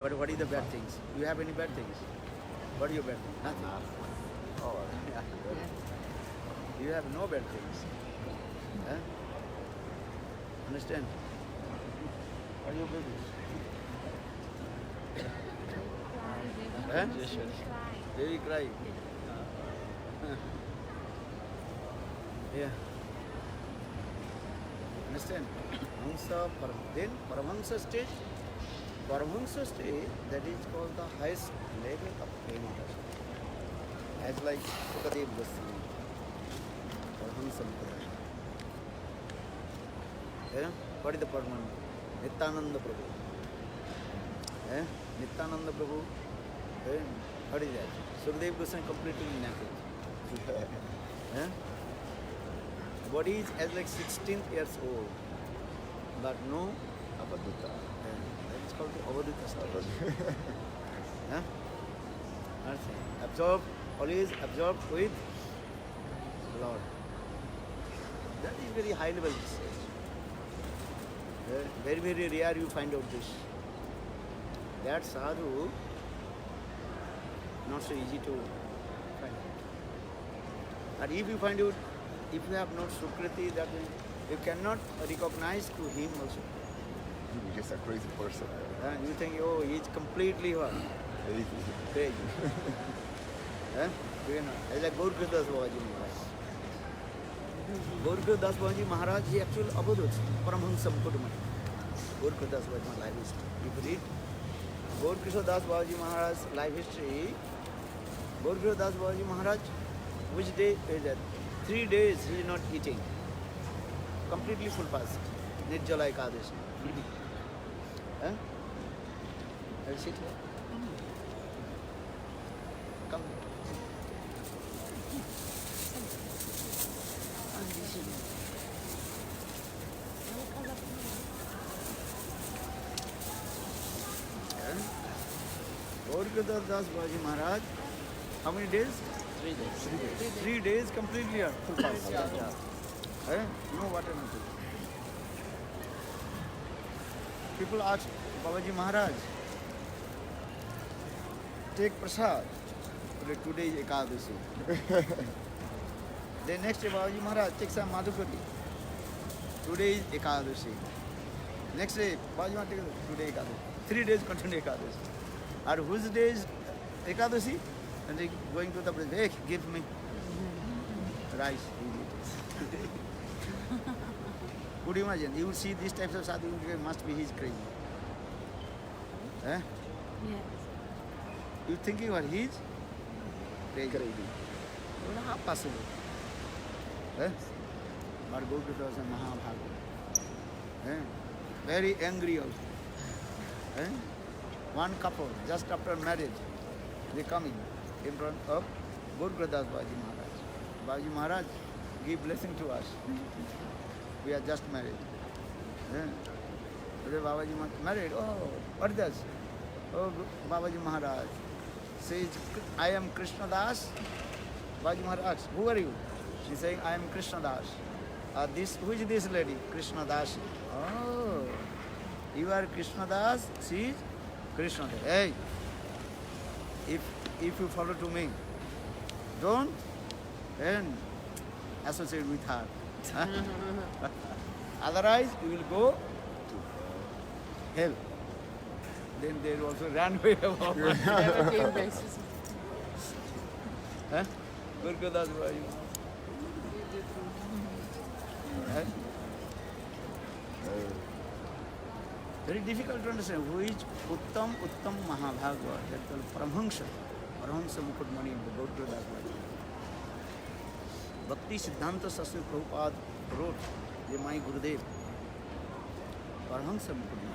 But what is the bad things? Do you have any bad things? What are your bad things? Nothing. Oh, yeah. You have no bad things. Huh? Understand? What are your babies? Huh? Baby cry. Yeah. Understand? Then Paramahansa stage. Paramahansa stage, that is called the highest level of meditation. As like Sukadev Goswami, Paramahansa Mukherjee. Yeah? What is the Paramahansa? Nityananda Prabhu. Yeah? Nityananda Prabhu. Yeah? What is that? Sukadev Goswami completely naked. Yeah? Body is as like 16 years old, but no Abadutta. that is called the Avadhuta stage. Huh? Absorbed, always absorbed with Lord. That is very high level stage. Very, very rare you find out this. That sadhu, not so easy to find out. And if you find out, if you have not Sukriti, that means you cannot recognize to him also. He's just a crazy person. And you think, oh, he is completely what? Crazy. Huh? You know, it's like Gaur Das Babaji Maharaj. Gaur Das Babaji Maharaj, he actually Abadut, Paramahansa Mukherjee. Gaur Das Babaji life history. If you read Gaur Das Babaji Maharaj's life history, Gaur Das Babaji Maharaj, which day is that? 3 days he is not eating. Completely full fast. Nirjala Ekadashi. Huh? Have you sit here? Come. Gaur Das Babaji Maharaj, how many days? 3 days. 3 days completely full fast. No water, nothing. People ask Babaji Maharaj, take prasad. Today is Ekadashi. Then next day Babaji Maharaj takes some Madhukari. Today is Ekadashi. Next day Babaji Maharaj takes today Ekadashi. 3 days continue Ekadashi. And whose day is Ekadashi? And they going to the place, hey, give me rice. Could you imagine? You will see these types of sadhu, you must be he's crazy. Eh? Yes. You thinking what he is? Crazy. Well, how possible? Eh? But Gaur was a Mahabharata. Eh? Very angry also. Eh? One couple, just after marriage, they come in front of Gaur Das Babaji Maharaj. Babaji Maharaj, give blessing to us. We are just married. Yeah. Today Babaji Maharaj married. Oh, what is this? Oh, Babaji Maharaj says, I am Krishna Das. Babaji Maharaj asks, who are you? She is saying, I am Krishna Das. Who is this lady? Krishna Das. Oh, you are Krishna Das. She is Krishna Das. Hey, if you follow to me, don't and associate with her. Otherwise, you will go to hell. Then they will also run away. Never came back. Huh? Gaur Das Babaji. Huh? Very difficult to understand who is Uttam Mahabhagavad. That called Paramahansa. Paramahansa Mukherjee in the Gaur Das Babaji. Bhakti Siddhanta Saraswati Prabhupada wrote, my Gurudev, Paramahansa Mukherjee.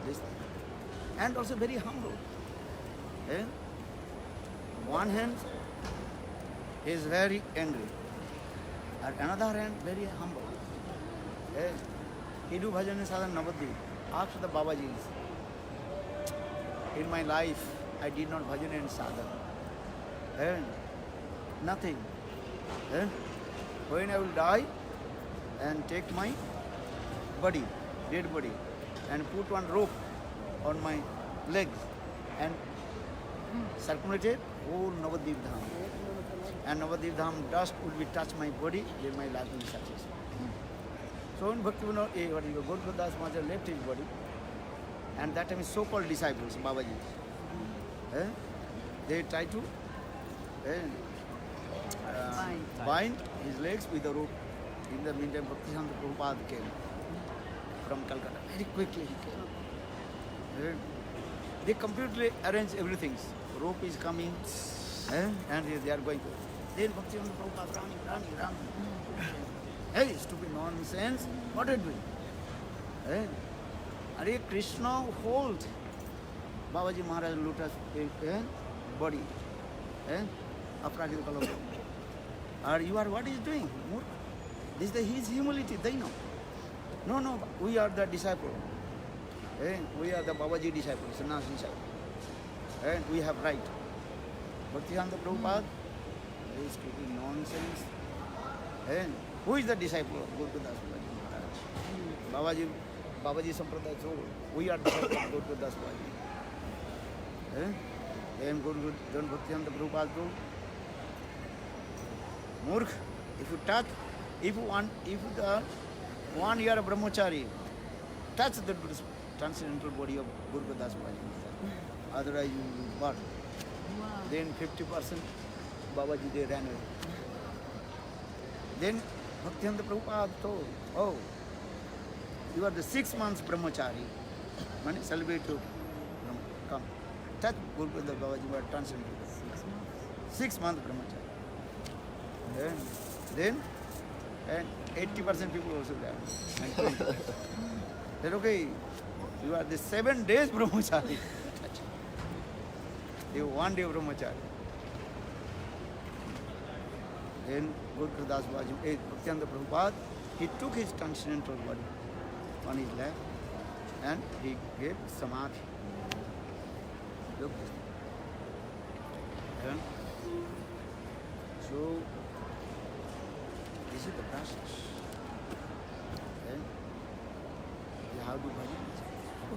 This, and also very humble. One hand, he is very angry. At another hand, very humble. He do bhajan in sadhan Navadvip. Ask the Babajis. In my life, I did not bhajan in sadhan. Nothing. When I will die and take my body, dead body, and put one rope on my legs and circulated whole Navadvip Dham. And Navadvip Dham dust would be touch my body, then my life will be successful. So when Bhaktivinoda, Gaura Das Maharaj left his body, and that time his so-called disciples, Babaji, they try to bind his legs with a rope. In the meantime, Bhaktisiddhanta Prabhupada came from Calcutta. Very quickly he came. They completely arrange everything. Rope is coming, and they are going to. Then Bhaktisiddhanta Prabhupada running. Hey, stupid nonsense! What are you doing? Are Krishna hold Babaji Maharaj lotus body, Aprakita Kalapa. Or you are what is doing? This is his humility, they know. No, we are the disciple. We are the Babaji disciples, Sannyas disciples. And we have right. Bhaktisiddhanta Prabhupada is speaking nonsense. And who is the disciple of Guru Das Babaji Maharaj? Babaji Sampradaya, so we are disciples of Guru Das Babaji. Then Guru Bhaktisiddhanta Prabhupada told, Murkh, if you touch, if the 1 year brahmachari touch the transcendental body of Guru Das Babaji, otherwise you will burn. Then 50% Babaji they ran away. Then Bhaktisiddhanta Prabhupada told, oh, you are the 6 months brahmachari. Mani celebrate to come. Touch Guru Das Babaji were transcendental. 6 months brahmachari. Then and 80% people also died. Said, okay, you are the 7 days brahmachari. They were 1 day brahmachari. Then Guru Das Babaji, Bhaktisiddhanta Prabhupada, he took his transcendental body on his lap and he gave samadhi. Look. So, this is the process. Then you have to bhajan.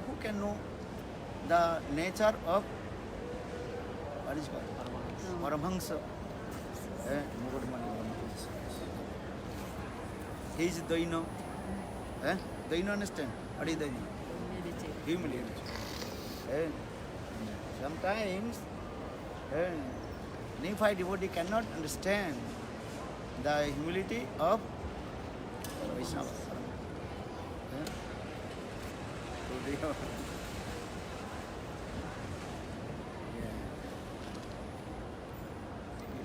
Who can know the nature of what is called Paramahansa? He is Daina. Daina understand? What is Daina? Humility. Sometimes neophyte devotee cannot understand the humility of Vaishnava.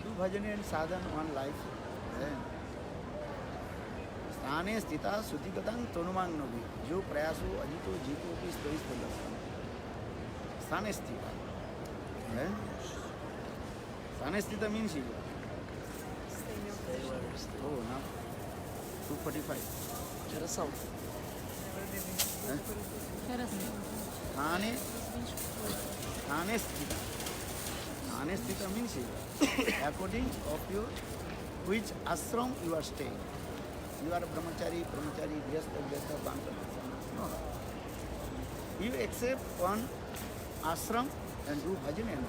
Do bhajan and sadhan one life. स्थाने स्थिता सुतिगतं तनुमांग नोगी जो प्रयासो अजितो जीतो की स्तोई स्तोलस्तान स्थाने स्थिता स्थाने स्थिता means you oh now 245 Geração. Thane sthita means according of your which ashram you are staying. You are a brahmachari, grihastha, banka. No. You accept one ashram and do bhajan and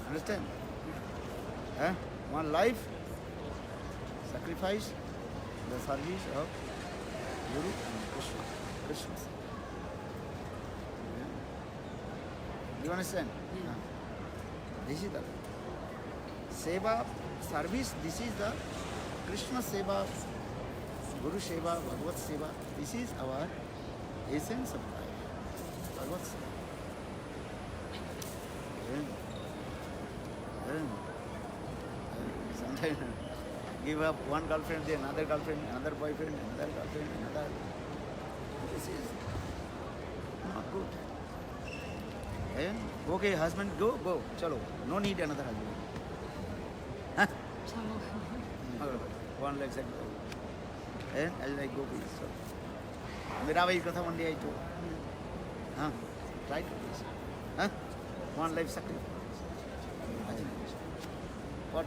understand? One life, sacrifice the service of Guru and Krishna. You understand? Yeah. This is the seva service. This is the Krishna seva, Guru seva, Bhagavad seva. This is our essence of life. Bhagavad seva. Sometimes give up one girlfriend, then another girlfriend, another boyfriend, another girlfriend, another. This is not good. Okay, husband, go, chalo. No need another husband. Huh? One like that. I like go please. So, Mirabai Katha one day I told. Try to please. One life sacrifice. What?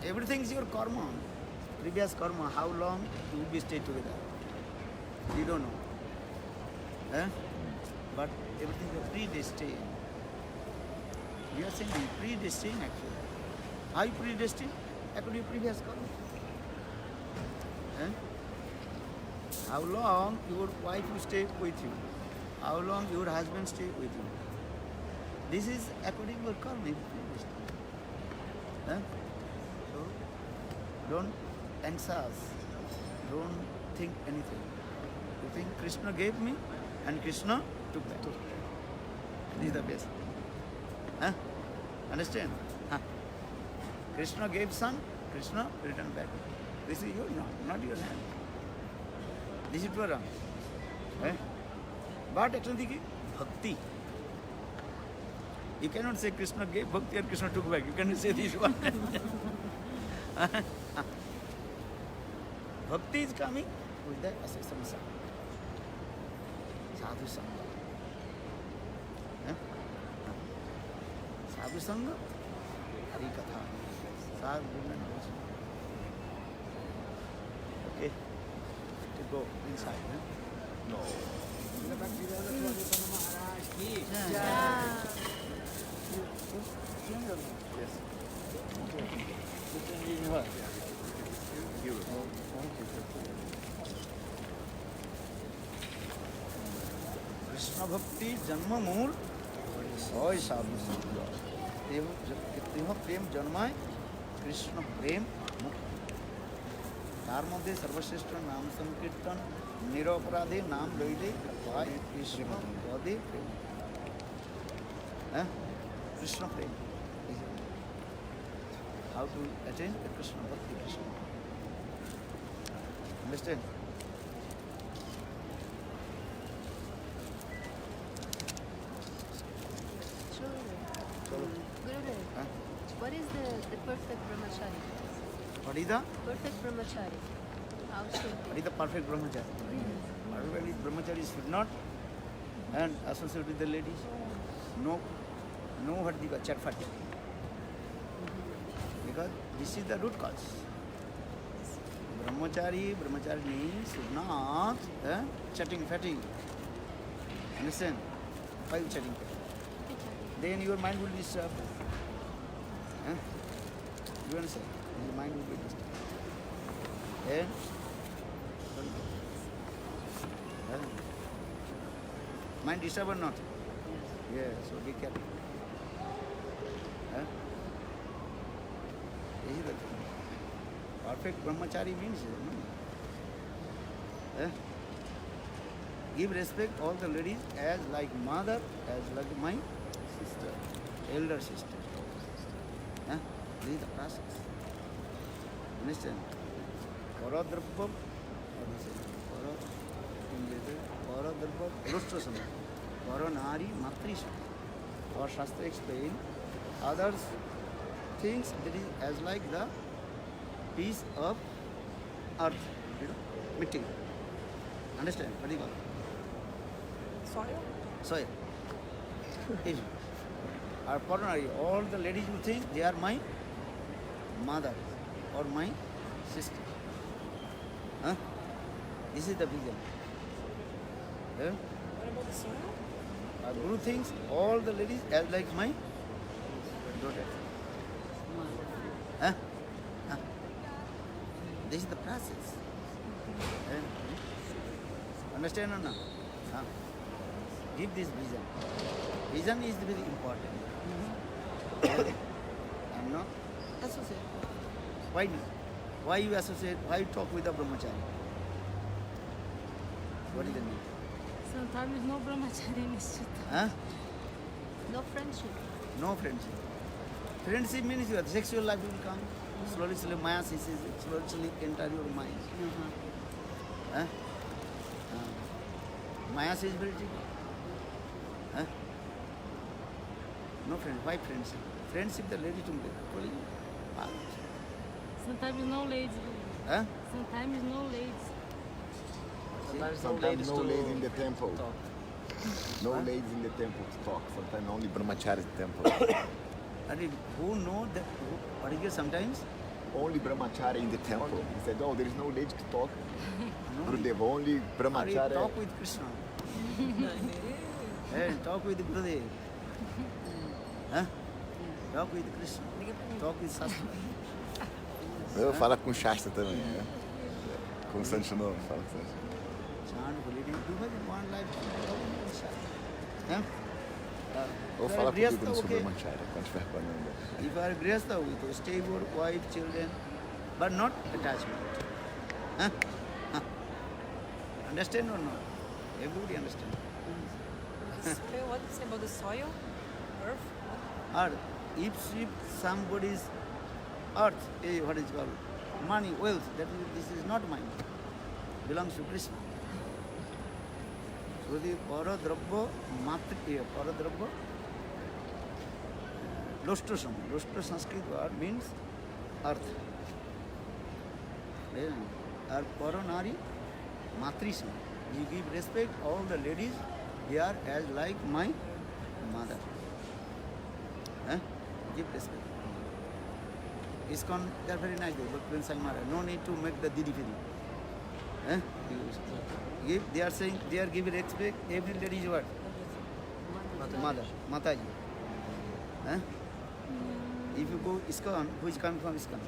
Everything is your karma. previous karma, how long you will be stay together. You don't know. Eh? But everything is predestined. We are saying predestined actually. How you predestined? According to previous karma. Eh? How long your wife will stay with you? How long your husband stay with you? This is according to your karma. Eh? So don't anxious. Don't think anything. You think Krishna gave me and Krishna took back. This is the best. Huh? Understand? Huh? Krishna gave son, Krishna returned back. This is your not your hand. This is Dwara. Eh? But actually, bhakti. You cannot say Krishna gave bhakti and Krishna took back. You cannot say this one. Bhakti is coming with the samsara. Sadhu Sangha. Eh? Sadhu Sangha, Hari Katha. Sadhu Sangha. Okay, to go inside. Eh? No. Yes. Krishna भक्ति जन्म मूल सय साधु संग Teh प्रेम जन्माय कृष्ण प्रेम मुक्ति तार मध्य सर्वश्रेष्ठ नाम संकीर्तन निरपराधे नाम लैले पाय कृष्ण पदे प्रेम कृष्ण प्रेम हाउ टू अटेन कृष्ण भक्ति Krishna understand Gurudev, Huh? what is the perfect brahmachari? What is the Perfect brahmachari. How should what be? is the perfect brahmachari? Everybody brahmachari should not and associate with the ladies. No hardika chatfati. Because this is the root cause. Brahmachari should not chatting fatty. Understand? Why you chatting fatty? Then your mind will be disturbed. You understand? Your mind will be disturbed. Then, mind disturbed or not? Yeah, so be careful. This is the thing. Perfect brahmachari means, give respect all the ladies as like mother, as like my Sister. elder sister. This is the process. Understand? Paradrabbam, Paradrabbam, Rustrasana, Paranari, Matrisana. Our Shastra explain others things that is as like the piece of earth, mitti. Understand? What do you call it? Soil. Easy. Or Paranari, all the ladies who think they are my mother or my sister. This is the vision. Our Guru thinks all the ladies as like my daughter. This is the process. Understand or not? Give this vision. Vision is very important. I'm not associate. Why you associate? Why you talk with a brahmachari? What is the need? Sometimes no brahmachari nishchita. Huh? No friendship. No friendship. Friendship means your sexual life will come. Slowly, Maya ceases. Slowly, enter your mind. Maya says very deep. No friend. Why friendship? Friendship, the lady to me. Sometimes no ladies. Huh? Sometimes no ladies. Sometimes no ladies in the temple. No ladies in the temple to talk. Sometimes only brahmacharis in the temple. I mean, who know that? What is it sometimes? only brahmachari in the temple. He said, oh, there is no lady to talk. Gurudev, only Hari, brahmachari. talk with Krishna. Hey, talk with Gurudev. Huh? Talk with Krishna. Talk with Shastra. Eu falo com Shasta também, né? Com o Sanchino, fala com o Sanchino. Chant, believing, do what you want life. Huh? Ou If you fala are comigo Grihastha, no okay. Subramachari, quando estiver falando. If you are Grihastha, with stay with wife, children, but not attachment. Huh? Huh? Understand or not? Everybody understand. What did you say about the soil? Earth? Or if somebody's earth, what is called, money, wealth, this is not mine, belongs to Krishna. So the Paradrabha Matri, Paradrabha, Loshtrasam. Loshtra Sanskrit word means earth. Yeah. Or Paranari Matrisam. You give respect all the ladies here as like my mother. Huh? Give respect. ISKCON, they are very nice, but Prince Maharaj, no need to make the Didi Fidi. Eh? They are saying, they are giving respect, every lady is what? Mother, Mataji. Eh? If you go ISKCON, who is coming from ISKCON?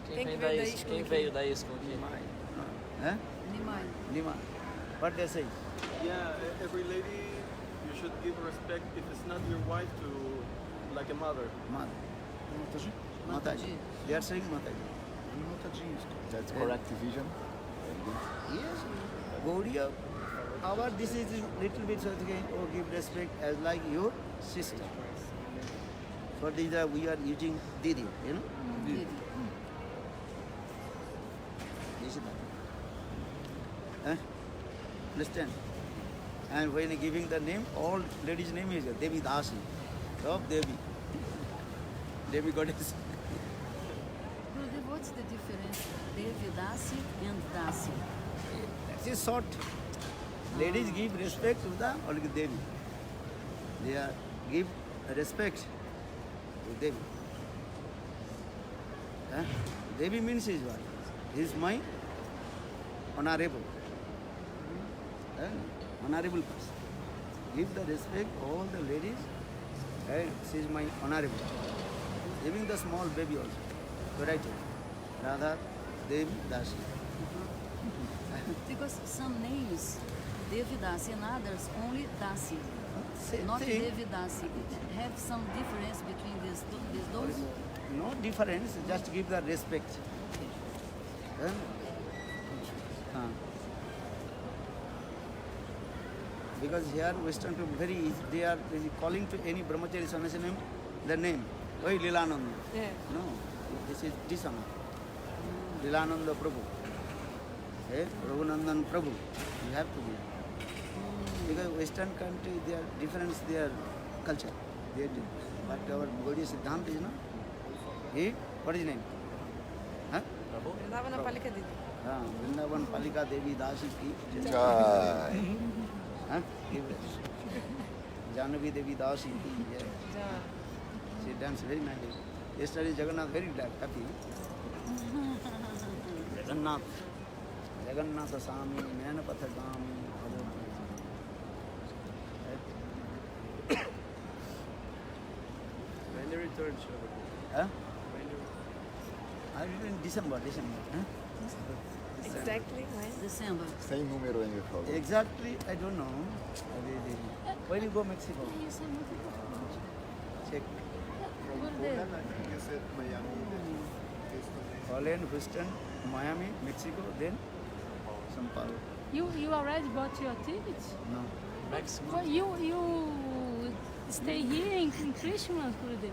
Quem veio da ISKCON aqui? Eh? Nima. What they say? Yeah, every lady, you should give respect if it's not your wife to like a mother. Mother. Mataji. They are saying Mataji. That's correct vision. Yes. Gaudiya, our this is little bit so again, oh, give respect as like your sister. For these we are using Didi, you know? This is that. Eh? Understand? And when giving the name, all ladies' name is Devi Dasi. Of Devi. Devi goddess. Gurudev, what's the difference? Devi Dasi and Dasi. That is short. Ladies give respect to the only Devi. They are give respect to Devi. Huh? Devi means is what? He is my honorable. Honorable person. Give the respect all the ladies. And she is my honorable. Even the small baby also. So right here. Radha Devi Dasi. Because some names, Devi Dasi, and others only Dasi, Same not thing. Devi Dasi. It have some difference between these those. No difference, just give the respect. Huh? Huh. Because here Western people very easy, they are calling to any brahmachari sannyasi name, the name. Oi Lilananda. Yeah. No, this is dishonor. Lilananda Prabhu. Eh? Raghunandan Prabhu. You have to give. Because Western country, they are different, their culture. They are different. But our Gaudiya Siddhanta is not. He, what is his name? Huh? Andava na palika dele. Vrindavan Palika Devi Dasi ki. Ai. Huh? Jahnavi Devi Dasi ki. Yeah. She danced very nicely. Yesterday Jagannath very glad, happy. Jagannath Swami, Nanapatha Swami. When they return, Shravan. Huh? When they I will in December. Huh? Exactly when? December. Sem número ainda, por favor. Exactly, I don't know. When you go Mexico, Isso é muito importante. check. Gurudev, You said Miami. Holland, Houston, Miami, Mexico, then São Paulo. you already bought your ticket? No. Mexico. Well, you stay here in Christmas, Gurudev.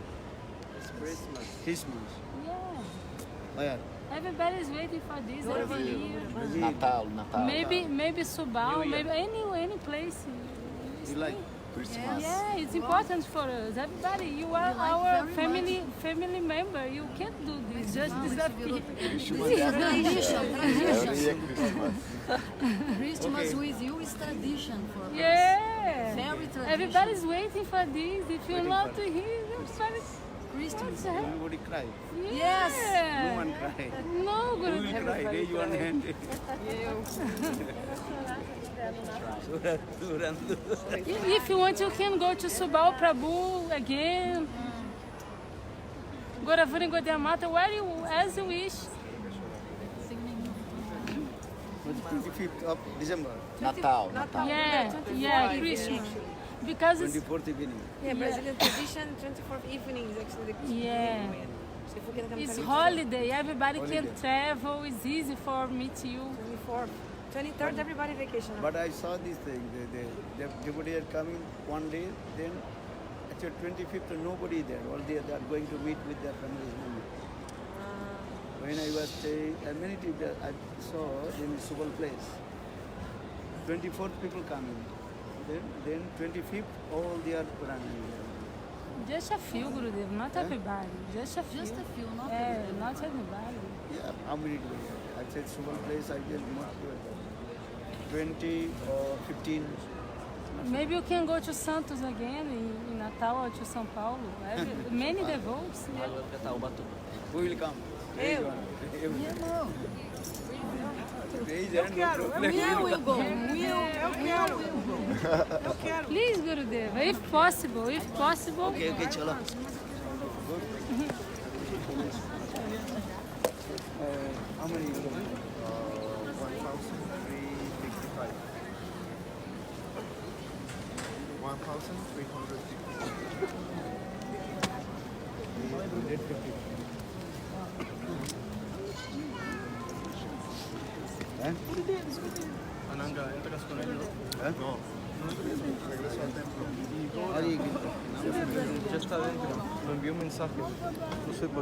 It's Christmas. Christmas. Yeah. Where? Everybody's waiting for this every year. Brazil. Natal. Maybe Subal, New Year. maybe any place. You like? Christmas. Yeah, it's important for us. Everybody, you are We like our very family member. You can't do this. Just disappear. Tradition. Every year Christmas. Christmas Okay. with you is tradition for us. Yeah. Very tradition. Everybody's waiting for this. If you're Waiting not for here, everybody. Christmas. Everybody cry. Yes. No one cry. No, Who will Gurudev. cry? Raise one hand. If you want, you can go to Subal Prabhu again. Goravuri Gaudiya Mata, where you, as you wish. 25th of December, Natal. Yeah, Christmas. Because it's, 24th evening. Yeah, Brazilian tradition, 24th evening is actually the Christmas Yeah. day. So if we can come it's 24th, holiday, everybody Holiday. can travel, it's easy for meet you. 24th, 23rd, everybody vacation. But I saw this thing. The devotee are coming one day, then actually 25th nobody there. All they are going to meet with their families only. When I was staying, many people I saw in Subal place. 24th people coming. Then 25th all they are running. Just a few, Gurudev, not everybody. Just a few. Just a few, not Not everybody. Yeah, how many do we have? I said Subal place I just not sure. 20 or 15. Maybe you can go to Santos again in Natal or to São Paulo. Many devotees. Who will come? Raise one. Raise hand, no problem. We will go. Please, Gurudev, if possible, Okay, chalo. How many? 1,365. 1,350. Ananga, entras con ellos. No. Regreso al templo. Ya está adentro. Me envió un mensaje. No sé por